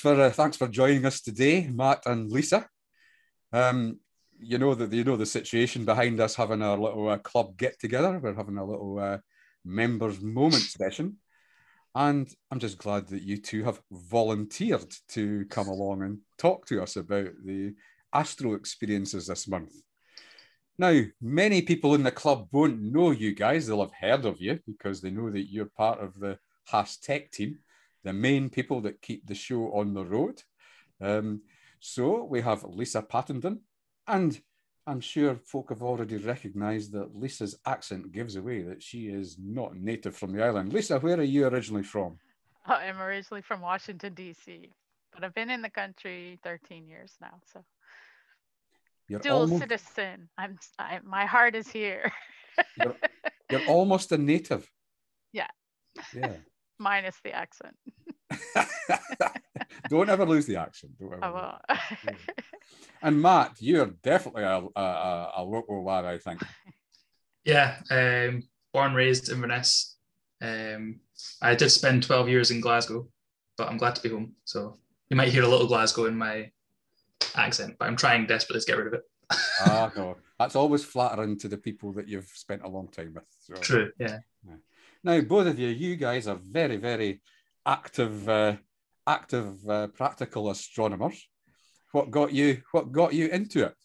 thanks for joining us today, Matt and Lisa. You know the situation behind us having our little club get together. We're having a little members moment session, and I'm just glad that you two have volunteered to come along and talk to us about the astro experiences this month. Now, many people in the club won't know you guys. They'll have heard of you because they know that you're part of the HAS Tech team, the main people that keep the show on the road. So we have Lisa Pattenden, and I'm sure folk have already recognised that Lisa's accent gives away that she is not native from the island. Lisa, where are you originally from? I'm originally from Washington, D.C., but I've been in the country 13 years now, so You're dual almost citizen. My heart is here. you're, you're almost a native. Yeah. Yeah. Minus the accent. Don't ever lose the accent. Don't ever. I will. Yeah. And Matt, you're definitely a local lad, I think. Yeah, born, raised in Inverness. I did spend 12 years in Glasgow, but I'm glad to be home. So you might hear a little Glasgow in my accent, but I'm trying desperately to get rid of it. No, that's always flattering to the people that you've spent a long time with. So. True, yeah. Now, both of you guys are very, very active practical astronomers. What got you into it?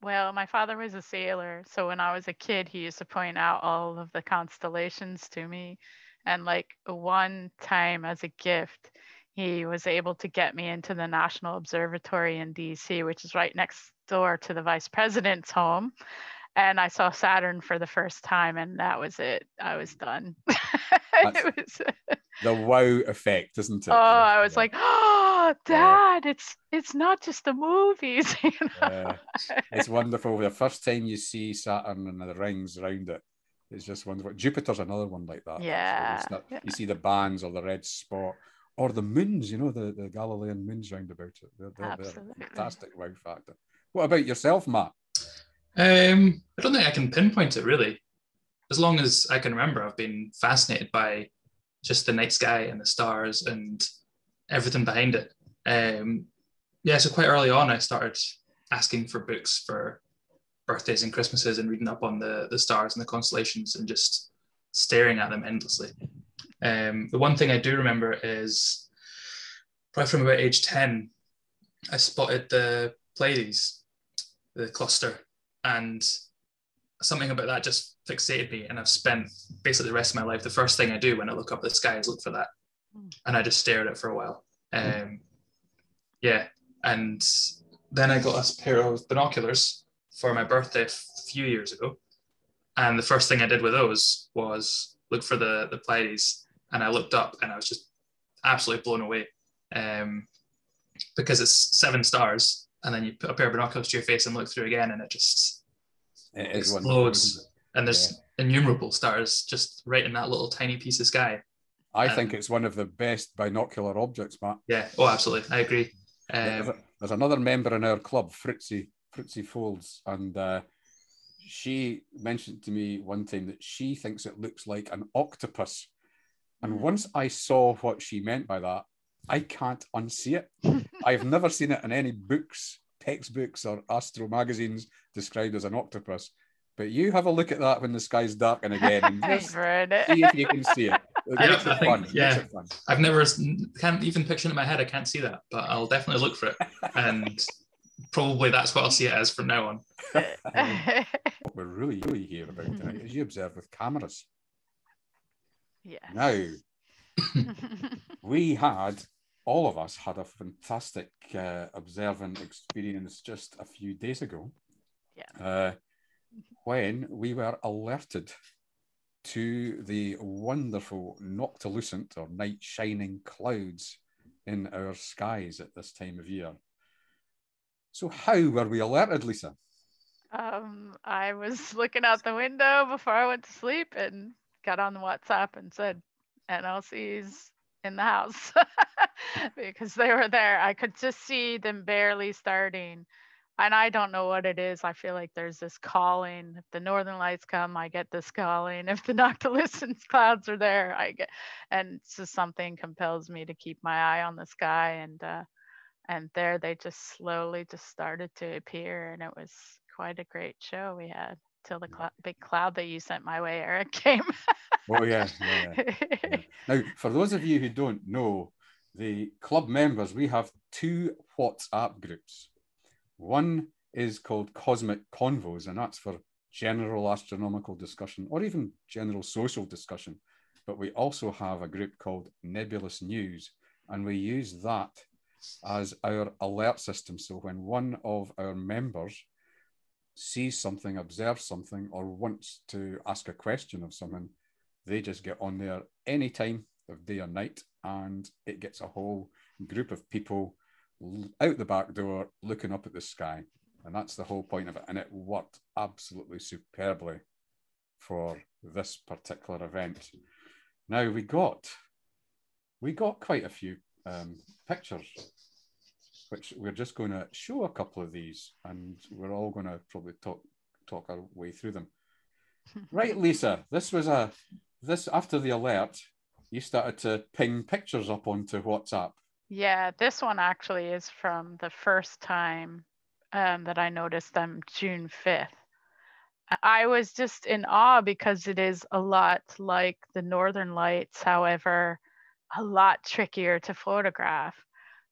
Well, my father was a sailor, so when I was a kid, he used to point out all of the constellations to me. And like one time as a gift, he was able to get me into the National Observatory in DC, which is right next door to the vice president's home. And I saw Saturn for the first time, and that was it. I was done. It was the wow effect, isn't it? Oh, I was like, oh, Dad, it's not just the movies. You know? It's wonderful. The first time you see Saturn and the rings around it, it's just wonderful. Jupiter's another one like that. Yeah. You see the bands or the red spot or the moons, the Galilean moons round about it. They're a fantastic wow factor. What about yourself, Matt? I don't think I can pinpoint it really. As long as I can remember, I've been fascinated by just the night sky and the stars and everything behind it. So quite early on, I started asking for books for birthdays and Christmases and reading up on the stars and the constellations and just staring at them endlessly. The one thing I do remember is probably from about age 10, I spotted the Pleiades, the cluster, and something about that just fixated me, and I've spent basically the rest of my life, the first thing I do when I look up at the sky is look for that, and I just stare at it for a while. And then I got a pair of binoculars for my birthday a few years ago, and the first thing I did with those was look for the Pleiades, and I looked up and I was just absolutely blown away, because it's 7 stars, and then you put a pair of binoculars to your face and look through again, and it just explodes. And there's innumerable stars just right in that little tiny piece of sky. I think it's one of the best binocular objects, Matt. Yeah, absolutely. I agree. There's another member in our club, Fritzy Folds, and she mentioned to me one time that she thinks it looks like an octopus. And once I saw what she meant by that, I can't unsee it. I've never seen it in any books, textbooks, or astro magazines described as an octopus. But you have a look at that when the sky's darkening again and just see if you can see it. It makes it fun. I've never, can't even picture it in my head. I can't see that, but I'll definitely look for it. And probably that's what I'll see it as from now on. What we're really here about tonight is you observe with cameras. Yes. Now, all of us had a fantastic observing experience just a few days ago. Yeah. When we were alerted to the wonderful noctilucent or night shining clouds in our skies at this time of year. So how were we alerted, Lisa? I was looking out the window before I went to sleep and got on the WhatsApp and said, NLC's in the house because they were there. I could just see them barely starting. and I don't know what it is. I feel like there's this calling. If the northern lights come, I get this calling. If the noctilucent clouds are there, I get, and it's just something compels me to keep my eye on the sky. And there they just slowly just started to appear, and it was quite a great show we had till the big cloud that you sent my way, Eric, came. Oh yeah. Now, for those of you who don't know, the club members, we have 2 WhatsApp groups. One is called Cosmic Convos, and that's for general astronomical discussion or even general social discussion. But we also have a group called Nebulous News, and we use that as our alert system. So when one of our members sees something, observes something, or wants to ask a question of someone, they just get on there any time of day or night, and it gets a whole group of people out the back door looking up at the sky. And that's the whole point of it. And it worked absolutely superbly for this particular event. Now, we got quite a few pictures, which we're just going to show a couple of these, and we're all going to probably talk our way through them. Right, Lisa, this after the alert, you started to ping pictures up onto WhatsApp. Yeah, this one actually is from the first time that I noticed them, June 5th. I was just in awe because it is a lot like the Northern Lights, however, a lot trickier to photograph.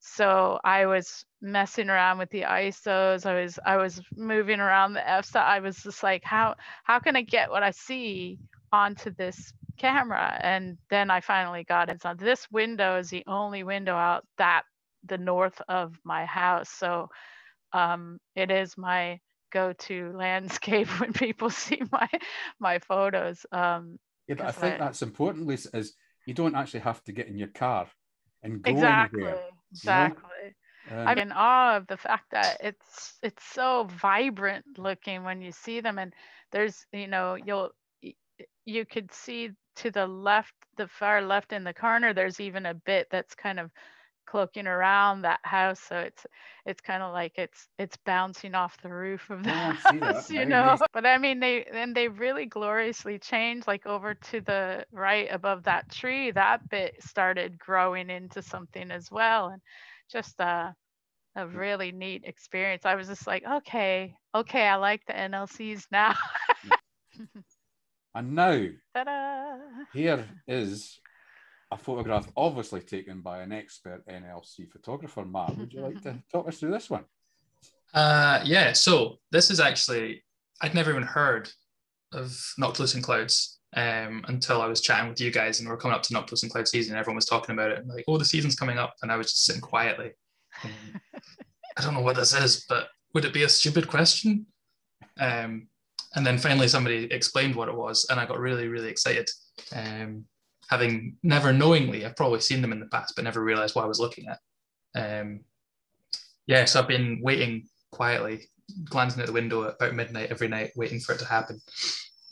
So I was messing around with the ISOs. I was moving around the f-stop. I was just like, how can I get what I see onto this camera? And then I finally got it. So this window is the only window out the north of my house. So it is my go-to landscape when people see my photos. Yeah, but I think that's important, Lisa, is you don't actually have to get in your car and go anywhere. Exactly. I'm in awe of the fact that it's so vibrant looking when you see them, and there's, you could see to the left, the far left in the corner, there's even a bit that's kind of cloaking around that house, so it's kind of like it's bouncing off the roof of the house, Nice. But I mean, they really gloriously changed, like over to the right above that tree, that bit started growing into something as well, and just a really neat experience. I was just like, okay, I like the NLCs now. And now, ta-da! Here is a photograph obviously taken by an expert NLC photographer. Matt, would you like to talk us through this one? Yeah, so this is actually, I'd never even heard of noctilucent clouds until I was chatting with you guys, and we're coming up to noctilucent cloud season, and everyone was talking about it, and like, oh, the season's coming up, and I was just sitting quietly. I don't know what this is, but would it be a stupid question? And then finally somebody explained what it was, and I got really, really excited. Having never knowingly, I've probably seen them in the past, but never realized what I was looking at. So I've been waiting quietly, glancing at the window at about midnight every night, waiting for it to happen.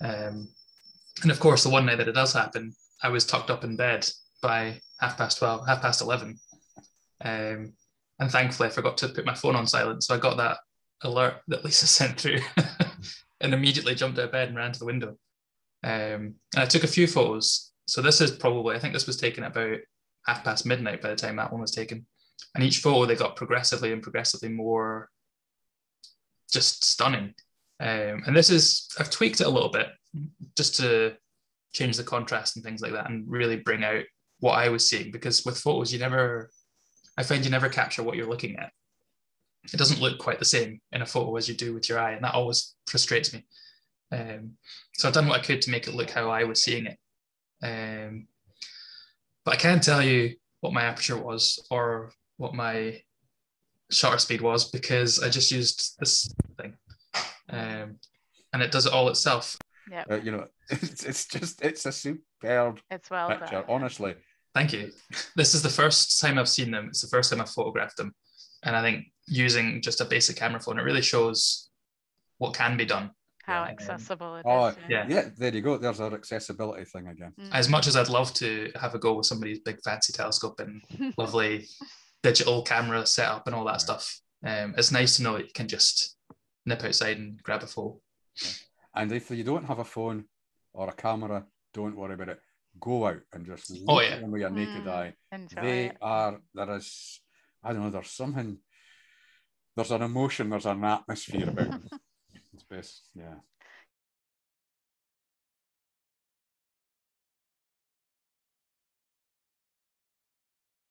And of course, the one night that it does happen, I was tucked up in bed by 11:30. And thankfully, I forgot to put my phone on silent. So I got that alert that Lisa sent through and immediately jumped out of bed and ran to the window. And I took a few photos. So this is probably, I think this was taken at about midnight by the time that one was taken. And each photo, they got progressively more just stunning. And this is, I've tweaked it a little bit just to change the contrast and things like that and really bring out what I was seeing, because with photos, I find you never capture what you're looking at. It doesn't look quite the same in a photo as you do with your eye, and that always frustrates me. So I've done what I could to make it look how I was seeing it. But I can't tell you what my aperture was or what my shutter speed was, because I just used this thing, and it does it all itself. Yeah, it's a superb picture, done. honestly. Thank you. This is the first time I've seen them. It's the first time I've photographed them, and I think using just a basic camera phone, it really shows what can be done. How accessible it is. Yeah, there you go. There's our accessibility thing again. As much as I'd love to have a go with somebody's big fancy telescope and lovely digital camera setup and all that stuff, It's nice to know that you can just nip outside and grab a phone. And if you don't have a phone or a camera, don't worry about it. Go out and just look Oh, at yeah. them with your naked eye. Enjoy They it. are, there is, I don't know, there's something, there's an emotion, there's an atmosphere about them. It's best, yeah.